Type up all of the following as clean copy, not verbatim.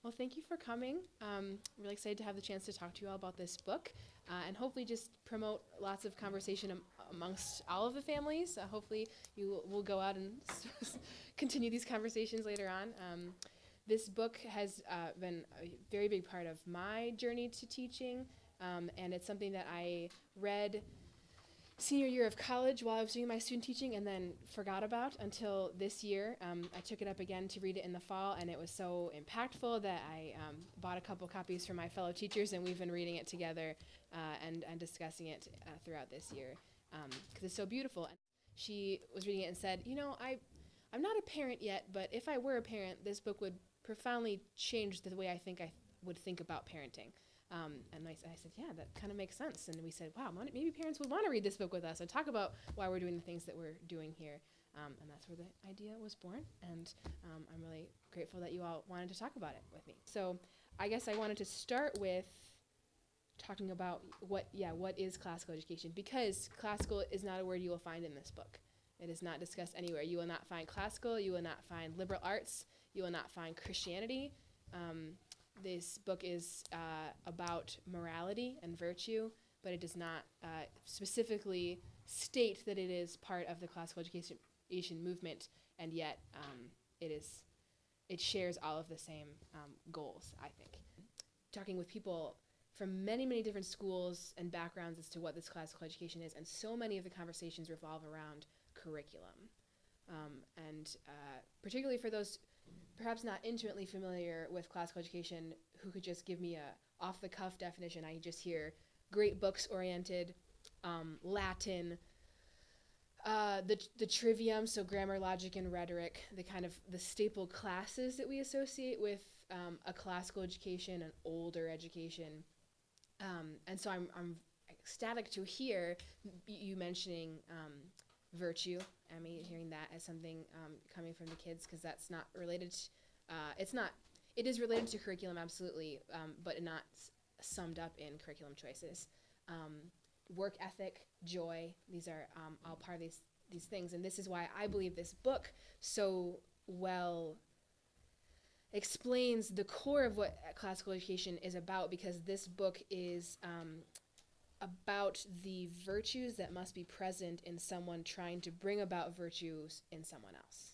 Well, thank you for coming. I'm really excited to have the chance to talk to you all about this book and hopefully just promote lots of conversation amongst all of the families. Hopefully you will go out and continue these conversations later on. This book has been a very big part of my journey to teaching, and it's something that I read senior year of college while I was doing my student teaching and then forgot about until this year. I took it up again to read it in the fall, and it was so impactful that I bought a couple copies for my fellow teachers, and we've been reading it together and discussing it throughout this year because it's so beautiful. And she was reading it and said, I'm not a parent yet, but if I were a parent, this book would profoundly change the way I think I would think about parenting. And I said, yeah, that kind of makes sense. And we said, wow, maybe parents would want to read this book with us and talk about why we're doing the things that we're doing here. And that's where the idea was born. And I'm really grateful that you all wanted to talk about it with me. So I guess I wanted to start with talking about what is classical education, because classical is not a word you will find in this book. It is not discussed anywhere. You will not find classical. You will not find liberal arts. You will not find Christianity. This book is about morality and virtue, but it does not specifically state that it is part of the classical education movement, and yet it shares all of the same goals, I think. Talking with people from many, many different schools and backgrounds as to what this classical education is, and so many of the conversations revolve around curriculum. And particularly for those perhaps not intimately familiar with classical education who could just give me a off-the-cuff definition, I just hear great books-oriented, Latin, the trivium, so grammar, logic, and rhetoric, the kind of the staple classes that we associate with a classical education, an older education. And so I'm ecstatic to hear you mentioning virtue. I mean, hearing that as something coming from the kids, because that's not related to, it is related to curriculum, absolutely, but not summed up in curriculum choices. Work ethic, joy, these are all part of these things, and this is why I believe this book so well explains the core of what classical education is about, because this book is about the virtues that must be present in someone trying to bring about virtues in someone else.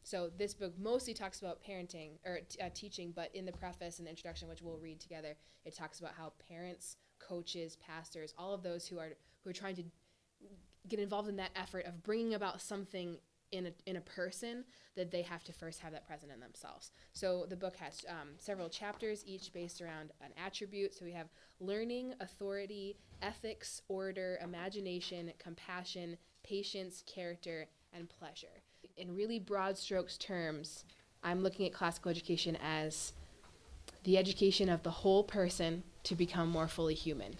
So this book mostly talks about parenting or teaching, but in the preface and the introduction, which we'll read together, it talks about how parents, coaches, pastors, all of those who are trying to get involved in that effort of bringing about something in a person, that they have to first have that present in themselves. So the book has several chapters, each based around an attribute. So we have learning, authority, ethics, order, imagination, compassion, patience, character, and pleasure. In really broad strokes terms, I'm looking at classical education as the education of the whole person to become more fully human,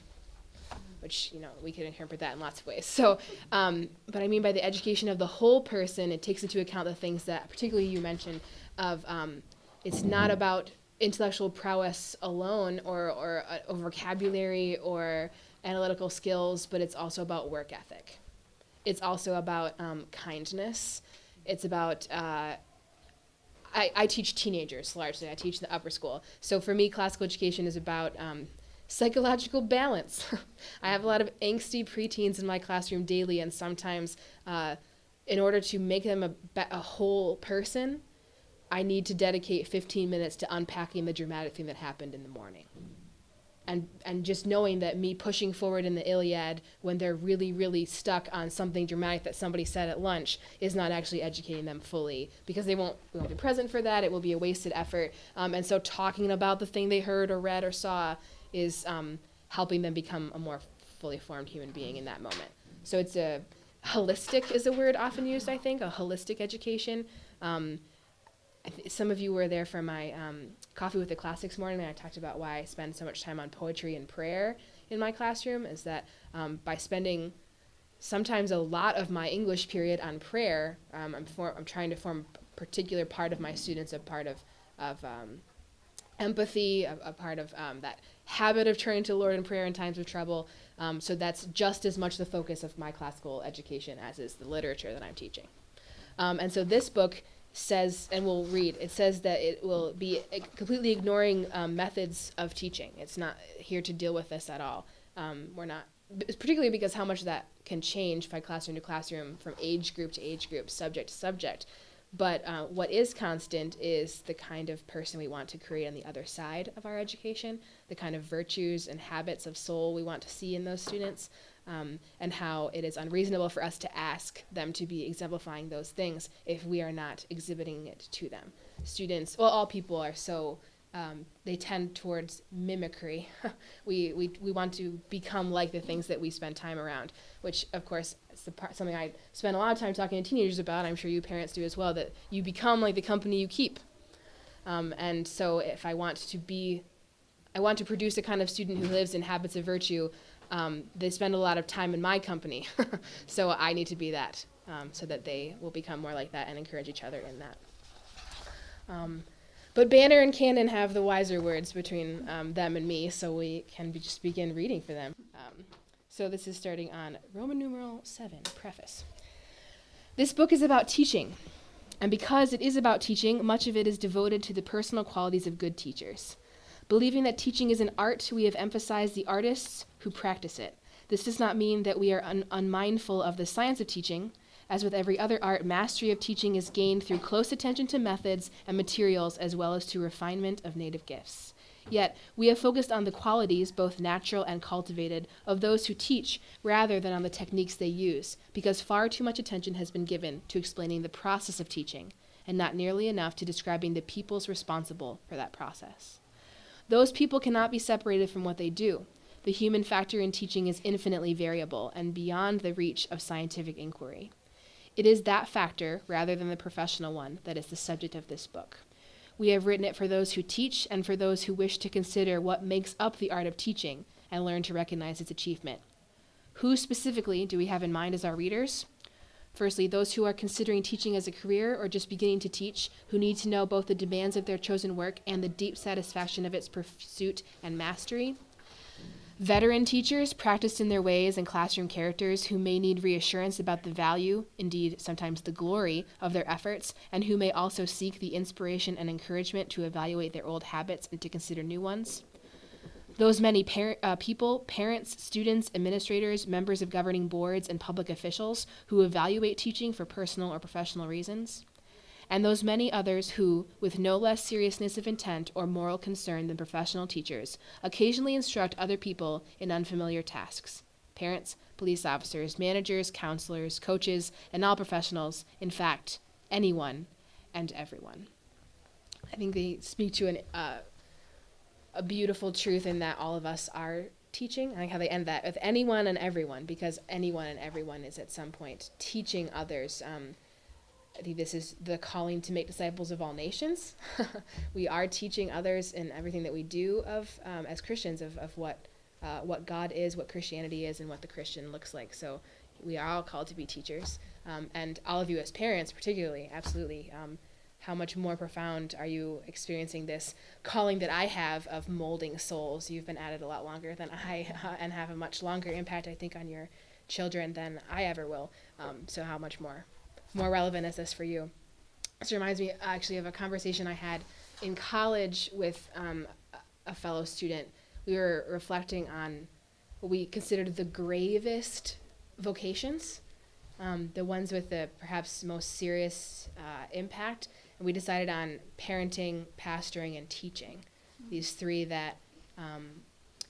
which, we could interpret that in lots of ways. So, but I mean by the education of the whole person, it takes into account the things that particularly you mentioned of, it's not about intellectual prowess alone or vocabulary or analytical skills, but it's also about work ethic. It's also about kindness. It's about, I teach teenagers largely. I teach the upper school. So for me, classical education is about psychological balance. I have a lot of angsty preteens in my classroom daily, and sometimes in order to make them a whole person, I need to dedicate 15 minutes to unpacking the dramatic thing that happened in the morning. And just knowing that me pushing forward in the Iliad when they're really, really stuck on something dramatic that somebody said at lunch is not actually educating them fully, because we won't be present for that. It will be a wasted effort. And so talking about the thing they heard or read or saw is helping them become a more fully formed human being in that moment. So it's a holistic is a word often used, I think, a holistic education. Some of you were there for my Coffee with the Classics morning, and I talked about why I spend so much time on poetry and prayer in my classroom, is that by spending sometimes a lot of my English period on prayer, I'm trying to form a particular part of my students, a part of empathy, a part of that habit of turning to the Lord in prayer in times of trouble. So that's just as much the focus of my classical education as is the literature that I'm teaching. And so this book says, and we'll read, it says that it will be completely ignoring methods of teaching. It's not here to deal with this at all. We're not, particularly because how much that can change by classroom to classroom, from age group to age group, subject to subject. But what is constant is the kind of person we want to create on the other side of our education, the kind of virtues and habits of soul we want to see in those students, and how it is unreasonable for us to ask them to be exemplifying those things if we are not exhibiting it to them. Students, well, all people are so, they tend towards mimicry. we want to become like the things that we spend time around, which, of course, is something I spend a lot of time talking to teenagers about. I'm sure you parents do as well, that you become like the company you keep. And so if I want to produce a kind of student who lives in habits of virtue, they spend a lot of time in my company. So I need to be that, so that they will become more like that and encourage each other in that. But Banner and Cannon have the wiser words between them and me, so we can just begin reading for them. So this is starting on Roman numeral 7, preface. This book is about teaching, and because it is about teaching, much of it is devoted to the personal qualities of good teachers. Believing that teaching is an art, we have emphasized the artists who practice it. This does not mean that we are unmindful of the science of teaching. As with every other art, mastery of teaching is gained through close attention to methods and materials, as well as to refinement of native gifts. Yet, we have focused on the qualities, both natural and cultivated, of those who teach, rather than on the techniques they use, because far too much attention has been given to explaining the process of teaching, and not nearly enough to describing the peoples responsible for that process. Those people cannot be separated from what they do. The human factor in teaching is infinitely variable and beyond the reach of scientific inquiry. It is that factor, rather than the professional one, that is the subject of this book. We have written it for those who teach and for those who wish to consider what makes up the art of teaching and learn to recognize its achievement. Who specifically do we have in mind as our readers? Firstly, those who are considering teaching as a career or just beginning to teach, who need to know both the demands of their chosen work and the deep satisfaction of its pursuit and mastery. Veteran teachers, practiced in their ways and classroom characters, who may need reassurance about the value, indeed sometimes the glory, of their efforts, and who may also seek the inspiration and encouragement to evaluate their old habits and to consider new ones. Those many people, parents, students, administrators, members of governing boards, and public officials who evaluate teaching for personal or professional reasons. And those many others who, with no less seriousness of intent or moral concern than professional teachers, occasionally instruct other people in unfamiliar tasks. Parents, police officers, managers, counselors, coaches, and all professionals, in fact, anyone and everyone. I think they speak to a beautiful truth in that all of us are teaching. I like how they end that with anyone and everyone, because anyone and everyone is at some point teaching others. I think this is the calling to make disciples of all nations. We are teaching others in everything that we do as Christians of what God is, what Christianity is, and what the Christian looks like. So we are all called to be teachers. And all of you as parents particularly, absolutely. How much more profound are you experiencing this calling that I have of molding souls? You've been at it a lot longer than I, and have a much longer impact, I think, on your children than I ever will. So how much more relevant is this for you? This reminds me actually of a conversation I had in college with a fellow student. We were reflecting on what we considered the gravest vocations, the ones with the perhaps most serious impact. And we decided on parenting, pastoring, and teaching. These three that,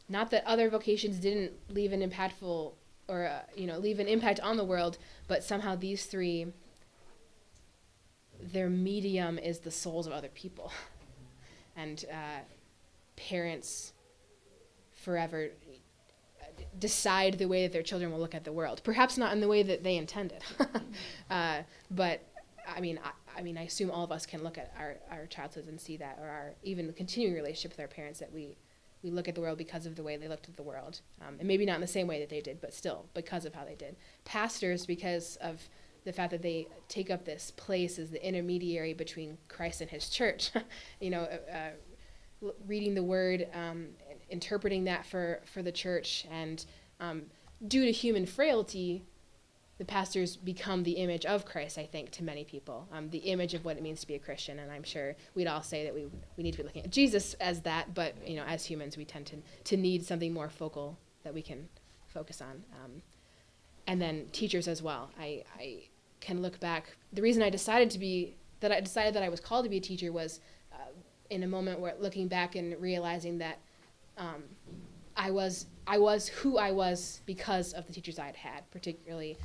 not that other vocations didn't leave an impactful or leave an impact on the world, but somehow these three, their medium is the souls of other people. And parents forever decide the way that their children will look at the world. Perhaps not in the way that they intended. But I mean, I assume all of us can look at our childhoods and see that, or our even continuing relationship with our parents, that we look at the world because of the way they looked at the world. And maybe not in the same way that they did, but still because of how they did. Pastors, because of the fact that they take up this place as the intermediary between Christ and his church. Reading the word, interpreting that for the church, and due to human frailty, the pastors become the image of Christ, I think, to many people, the image of what it means to be a Christian. And I'm sure we'd all say that we need to be looking at Jesus as that, but as humans, we tend to need something more focal that we can focus on. And then teachers as well. I can look back. The reason I decided that I was called to be a teacher was in a moment where looking back and realizing that I was who I was because of the teachers I had, particularly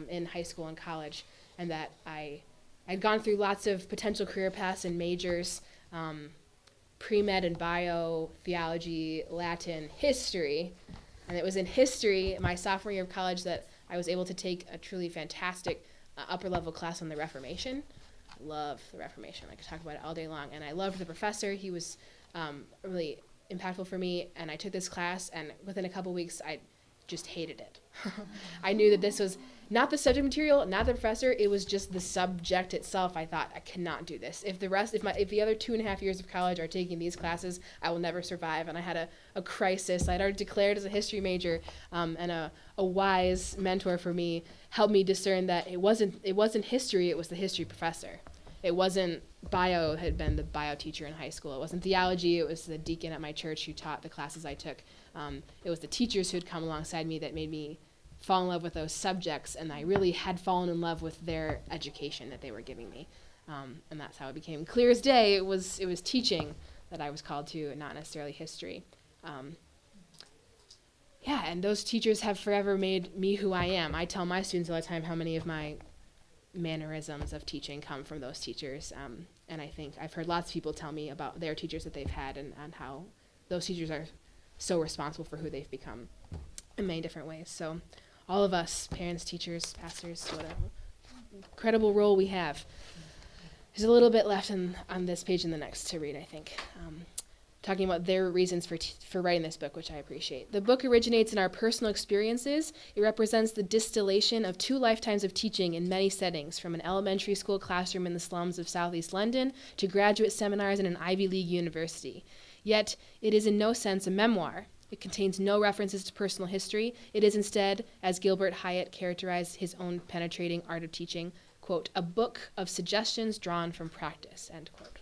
in high school and college, and that I'd gone through lots of potential career paths and majors, pre-med and bio, theology, Latin, history, and it was in history, my sophomore year of college, that I was able to take a truly fantastic upper-level class on the Reformation. I love the Reformation. I could talk about it all day long, and I loved the professor. He was really impactful for me, and I took this class, and within a couple weeks, I just hated it. I knew that this was not the subject material, not the professor, it was just the subject itself. I thought, I cannot do this. If the other 2.5 years of college are taking these classes, I will never survive. And I had a crisis. I'd already declared as a history major, and a wise mentor for me helped me discern that it wasn't history, it was the history professor. It wasn't bio, had been the bio teacher in high school. It wasn't theology, it was the deacon at my church who taught the classes I took. It was the teachers who had come alongside me that made me fall in love with those subjects, and I really had fallen in love with their education that they were giving me. And that's how it became clear as day. It was teaching that I was called to, not necessarily history. And those teachers have forever made me who I am. I tell my students all the time how many of my mannerisms of teaching come from those teachers. And I think I've heard lots of people tell me about their teachers that they've had and how those teachers are so responsible for who they've become in many different ways. So all of us, parents, teachers, pastors, whatever, incredible role we have. There's a little bit left on this page and the next to read, I think. Talking about their reasons for writing this book, which I appreciate. The book originates in our personal experiences. It represents the distillation of 2 lifetimes of teaching in many settings, from an elementary school classroom in the slums of Southeast London to graduate seminars in an Ivy League university. Yet, it is in no sense a memoir. It contains no references to personal history. It is instead, as Gilbert Hyatt characterized his own penetrating art of teaching, quote, a book of suggestions drawn from practice, end quote.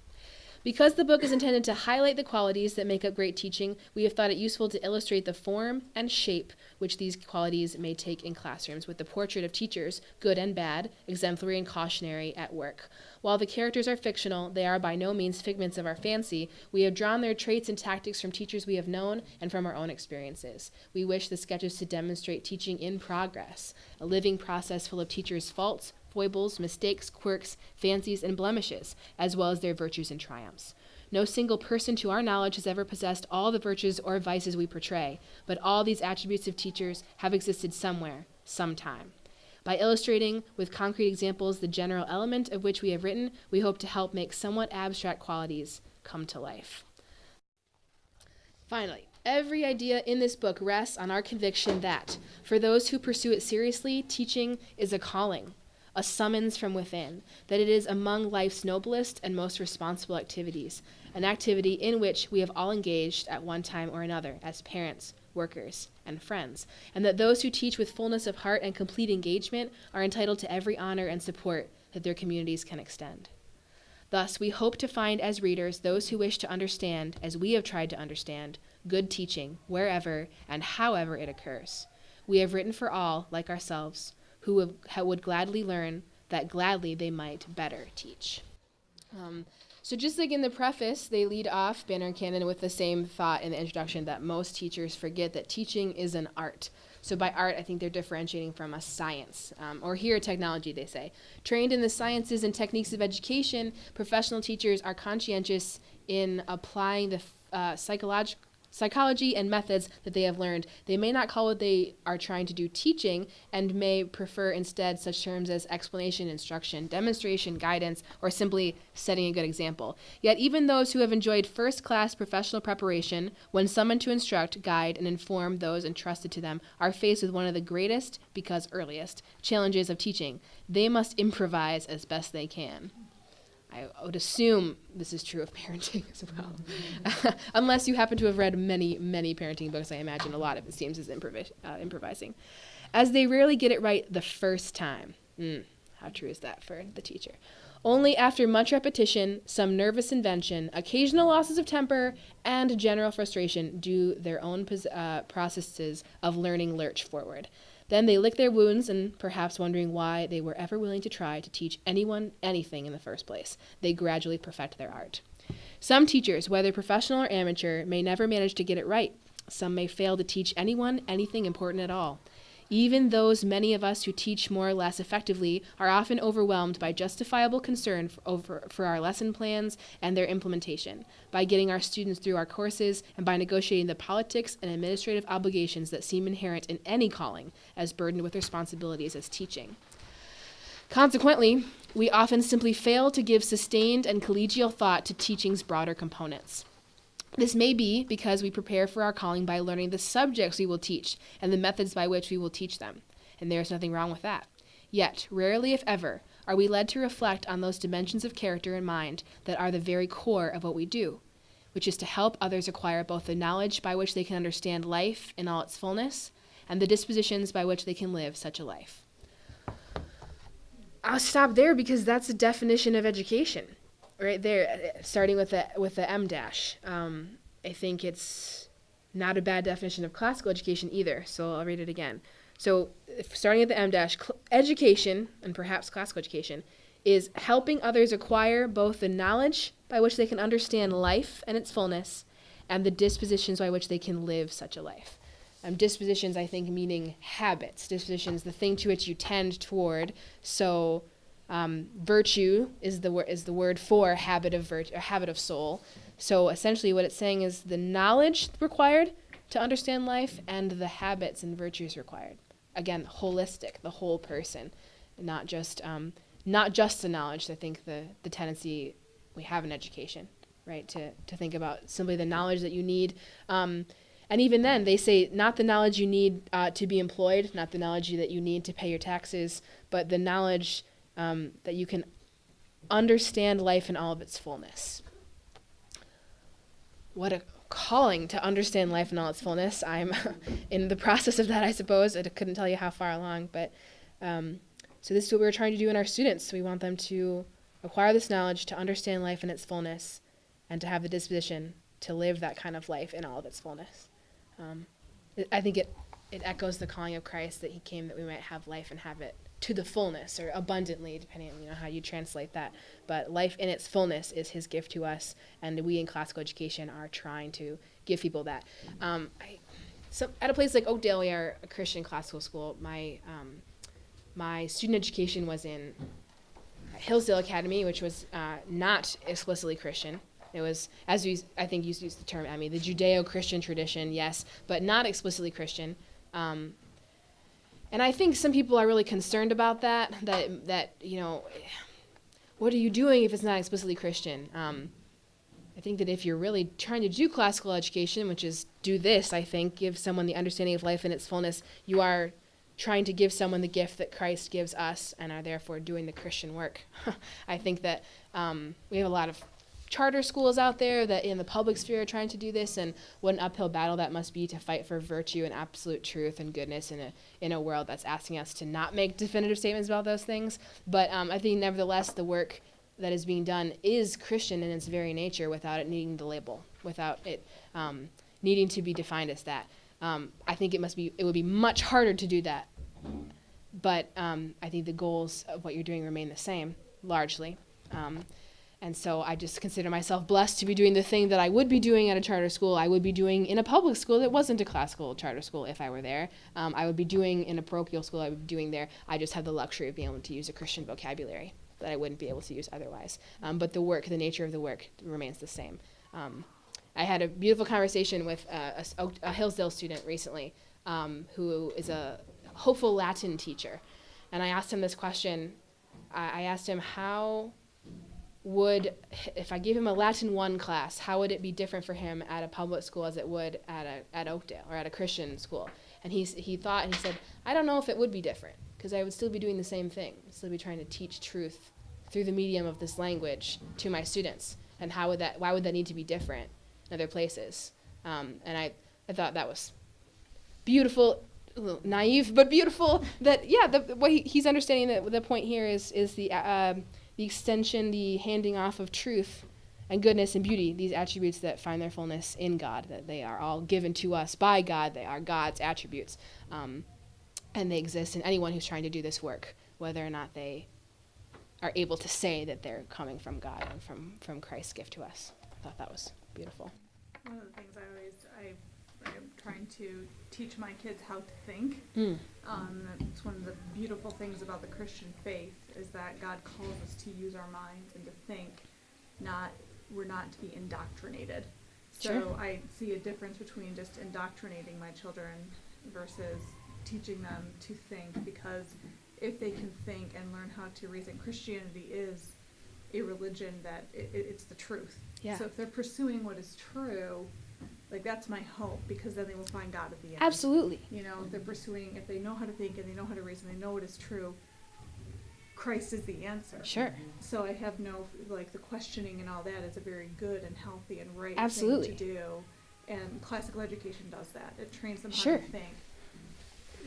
Because the book is intended to highlight the qualities that make up great teaching, we have thought it useful to illustrate the form and shape which these qualities may take in classrooms with the portrait of teachers, good and bad, exemplary and cautionary, at work. While the characters are fictional, they are by no means figments of our fancy. We have drawn their traits and tactics from teachers we have known and from our own experiences. We wish the sketches to demonstrate teaching in progress, a living process full of teachers' faults, foibles, mistakes, quirks, fancies, and blemishes, as well as their virtues and triumphs. No single person to our knowledge has ever possessed all the virtues or vices we portray, but all these attributes of teachers have existed somewhere, sometime. By illustrating with concrete examples the general element of which we have written, we hope to help make somewhat abstract qualities come to life. Finally, every idea in this book rests on our conviction that, for those who pursue it seriously, teaching is a calling, a summons from within, that it is among life's noblest and most responsible activities, an activity in which we have all engaged at one time or another as parents, workers, and friends, and that those who teach with fullness of heart and complete engagement are entitled to every honor and support that their communities can extend. Thus, we hope to find as readers those who wish to understand, as we have tried to understand, good teaching wherever and however it occurs. We have written for all, like ourselves, who would gladly learn, that gladly they might better teach. So just like in the preface, they lead off, Banner and Cannon, with the same thought in the introduction that most teachers forget that teaching is an art. So by art, I think they're differentiating from a science, or here technology, they say. Trained in the sciences and techniques of education, professional teachers are conscientious in applying the psychology and methods that they have learned. They may not call what they are trying to do teaching, and may prefer instead such terms as explanation, instruction, demonstration, guidance, or simply setting a good example. Yet even those who have enjoyed first-class professional preparation, when summoned to instruct, guide, and inform those entrusted to them, are faced with one of the greatest, because earliest, challenges of teaching. They must improvise as best they can. I would assume this is true of parenting as well. Unless you happen to have read many, many parenting books, I imagine a lot of it seems is improvising. as they rarely get it right the first time. How true is that for the teacher? Only after much repetition, some nervous invention, occasional losses of temper, and general frustration do their own processes of learning lurch forward. Then they lick their wounds and, perhaps wondering why they were ever willing to try to teach anyone anything in the first place, they gradually perfect their art. Some teachers, whether professional or amateur, may never manage to get it right. Some may fail to teach anyone anything important at all. Even those many of us who teach more or less effectively are often overwhelmed by justifiable concern for our lesson plans and their implementation, by getting our students through our courses, and by negotiating the politics and administrative obligations that seem inherent in any calling as burdened with responsibilities as teaching. Consequently, we often simply fail to give sustained and collegial thought to teaching's broader components. This may be because we prepare for our calling by learning the subjects we will teach and the methods by which we will teach them, and there is nothing wrong with that. Yet, rarely if ever, are we led to reflect on those dimensions of character and mind that are the very core of what we do, which is to help others acquire both the knowledge by which they can understand life in all its fullness and the dispositions by which they can live such a life. I'll stop there because that's the definition of education. Right there, starting with the M dash. I think it's not a bad definition of classical education either, so I'll read it again. So starting at the M dash, education, and perhaps classical education, is helping others acquire both the knowledge by which they can understand life and its fullness and the dispositions by which they can live such a life. Dispositions, I think, meaning habits. Dispositions, the thing to which you tend toward. So virtue is the word for habit of virtue, or habit of soul. So essentially what it's saying is the knowledge required to understand life and the habits and virtues required. Again, holistic, the whole person, not just the knowledge. I think the tendency we have in education, right, to think about simply the knowledge that you need. And even then, they say not the knowledge you need to be employed, not the knowledge that you need to pay your taxes, but the knowledge that you can understand life in all of its fullness. What a calling to understand life in all its fullness. I'm in the process of that, I suppose. I couldn't tell you how far along, but so this is what we're trying to do in our students. We want them to acquire this knowledge, to understand life in its fullness, and to have the disposition to live that kind of life in all of its fullness. I think it echoes the calling of Christ that he came that we might have life and have it to the fullness, or abundantly, depending on how you translate that. But life in its fullness is his gift to us, and we in classical education are trying to give people that. So at a place like Oakdale, we are a Christian classical school. My student education was in Hillsdale Academy, which was not explicitly Christian. It was, as I think you used the term, Emmy, the Judeo-Christian tradition, yes, but not explicitly Christian. And I think some people are really concerned about that what are you doing if it's not explicitly Christian? I think that if you're really trying to do classical education, which is do this, I think, give someone the understanding of life in its fullness, you are trying to give someone the gift that Christ gives us and are therefore doing the Christian work. I think that we have a lot of charter schools out there that in the public sphere are trying to do this, and what an uphill battle that must be to fight for virtue and absolute truth and goodness in a world that's asking us to not make definitive statements about those things. But I think nevertheless the work that is being done is Christian in its very nature without it needing the label, without it needing to be defined as that. I think it would be much harder to do that. But I think the goals of what you're doing remain the same, largely. And so I just consider myself blessed to be doing the thing that I would be doing at a charter school. I would be doing in a public school that wasn't a classical charter school if I were there. I would be doing in a parochial school I would be doing there. I just have the luxury of being able to use a Christian vocabulary that I wouldn't be able to use otherwise. But the nature of the work remains the same. I had a beautiful conversation with a Hillsdale student recently who is a hopeful Latin teacher. And I asked him this question. I asked him if I gave him a Latin 1 class, how would it be different for him at a public school as it would at Oakdale or at a Christian school? And he thought, and he said, I don't know if it would be different, because I would still be doing the same thing. I'd still be trying to teach truth through the medium of this language to my students. And why would that need to be different in other places? And I thought that was beautiful, a little naive but beautiful, that what he's understanding, that the point here is the extension, the handing off of truth and goodness and beauty, these attributes that find their fullness in God, that they are all given to us by God. They are God's attributes, and they exist in anyone who's trying to do this work, whether or not they are able to say that they're coming from God and from Christ's gift to us. I thought that was beautiful. One of the things I'm trying to teach my kids how to think. It's one of the beautiful things about the Christian faith, is that God calls us to use our minds and to think. We're not to be indoctrinated. So Sure. I see a difference between just indoctrinating my children versus teaching them to think, because if they can think and learn how to reason, Christianity is a religion that it's the truth. Yeah. So if they're pursuing what is true, like, that's my hope, because then they will find God at the end. Absolutely. You know, if they know how to think and they know how to reason, they know what is true, Christ is the answer. Sure. So I have the questioning and all that is a very good and healthy and right Absolutely. thing to do. And classical education does that. It trains them how Sure. to think.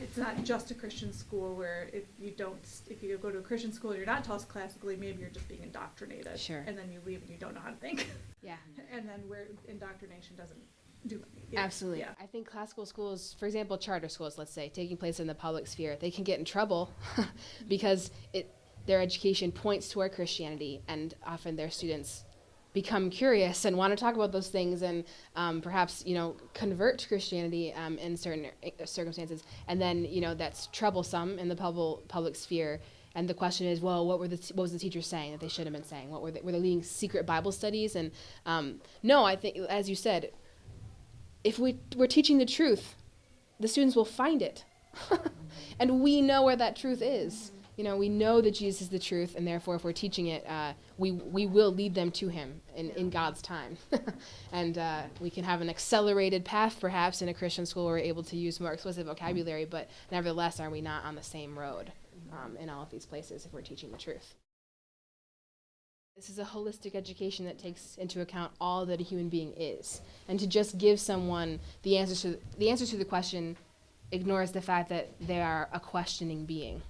It's not just a Christian school where if you go to a Christian school and you're not taught classically, maybe you're just being indoctrinated. Sure. And then you leave and you don't know how to think. Yeah. And then where indoctrination doesn't do it. Absolutely. Yeah. I think classical schools, for example, charter schools, let's say, taking place in the public sphere, they can get in trouble because their education points toward Christianity, and often their students become curious and want to talk about those things, and perhaps convert to Christianity in certain circumstances, and then that's troublesome in the public sphere. And the question is, well, what was the teacher saying that they should have been saying? Were they leading secret Bible studies? And no, I think, as you said, if we're teaching the truth, the students will find it, and we know where that truth is. We know that Jesus is the truth, and therefore, if we're teaching it, we will lead them to Him in God's time. And we can have an accelerated path, perhaps, in a Christian school where we're able to use more explicit vocabulary, but nevertheless, are we not on the same road in all of these places if we're teaching the truth? This is a holistic education that takes into account all that a human being is. And to just give someone the answers to the question ignores the fact that they are a questioning being.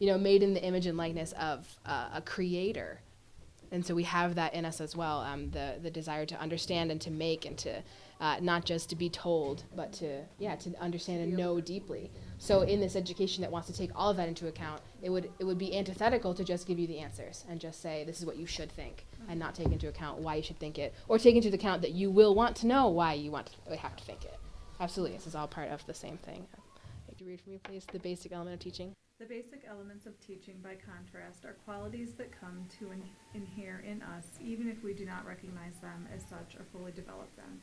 Made in the image and likeness of a creator. And so we have that in us as well, the desire to understand and to make, and to not just to be told, but to understand and know deeply. So in this education that wants to take all of that into account, it would be antithetical to just give you the answers and just say, this is what you should think, and not take into account why you should think it, or take into account that you will want to know why you have to think it. Absolutely, this is all part of the same thing. Would you read for me, please, the basic element of teaching? The basic elements of teaching, by contrast, are qualities that come to inhere in us, even if we do not recognize them as such or fully develop them.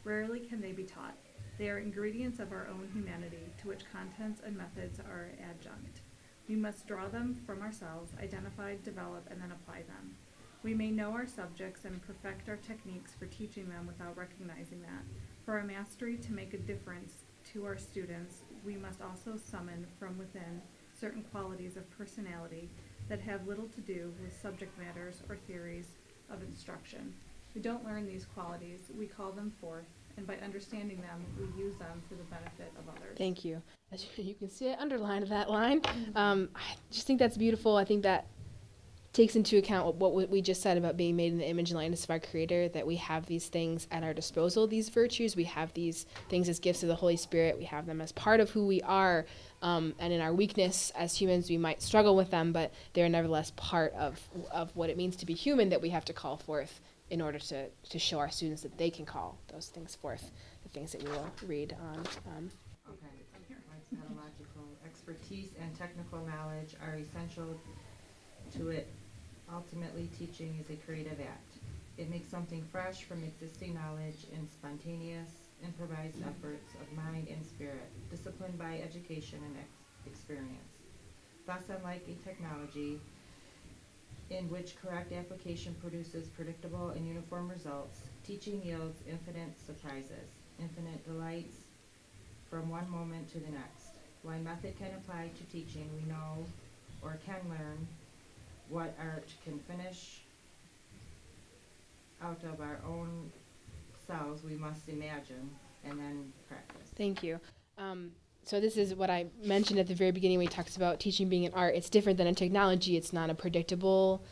Rarely can they be taught. They are ingredients of our own humanity, to which contents and methods are adjunct. We must draw them from ourselves, identify, develop, and then apply them. We may know our subjects and perfect our techniques for teaching them without recognizing that. For our mastery to make a difference to our students, we must also summon from within certain qualities of personality that have little to do with subject matters or theories of instruction. We don't learn these qualities, we call them forth, and by understanding them, we use them for the benefit of others. Thank you. As you can see, I underlined that line. I just think that's beautiful. I think that takes into account what we just said about being made in the image and likeness of our Creator, that we have these things at our disposal, these virtues. We have these things as gifts of the Holy Spirit. We have them as part of who we are. And in our weakness as humans, we might struggle with them, but they're nevertheless part of what it means to be human, that we have to call forth in order to show our students that they can call those things forth, the things that we will read on. Okay. My pedagogical expertise and technical knowledge are essential to it. Ultimately, teaching is a creative act. It makes something fresh from existing knowledge in spontaneous, improvised efforts of mind and spirit, disciplined by education and experience. Thus, unlike a technology in which correct application produces predictable and uniform results, teaching yields infinite surprises, infinite delights from one moment to the next. While method can apply to teaching, we know or can learn what art can finish out of our own selves. We must imagine and then practice. Thank you. So this is what I mentioned at the very beginning when we talked about teaching being an art. It's different than in technology. It's not a predictable,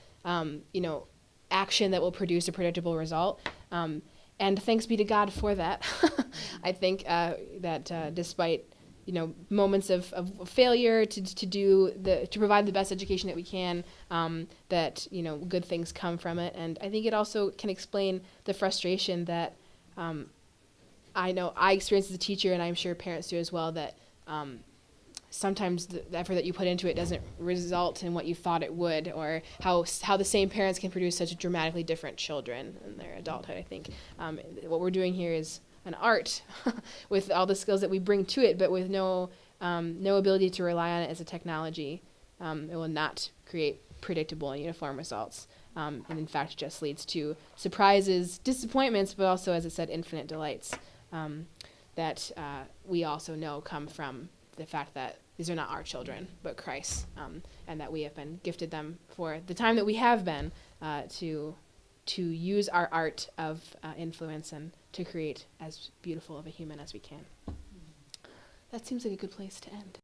action that will produce a predictable result. And thanks be to God for that. I think that despite moments of failure to provide the best education that we can, that good things come from it. And I think it also can explain the frustration that I know I experienced as a teacher, and I'm sure parents do as well, that sometimes the effort that you put into it doesn't result in what you thought it would, or how the same parents can produce such dramatically different children in their adulthood. I think what we're doing here is an art with all the skills that we bring to it, but with no ability to rely on it as a technology. It will not create predictable and uniform results, and in fact just leads to surprises, disappointments, but also, as I said, infinite delights that we also know come from the fact that these are not our children, but Christ's, and that we have been gifted them for the time that we have been to use our art of influence and to create as beautiful of a human as we can. That seems like a good place to end.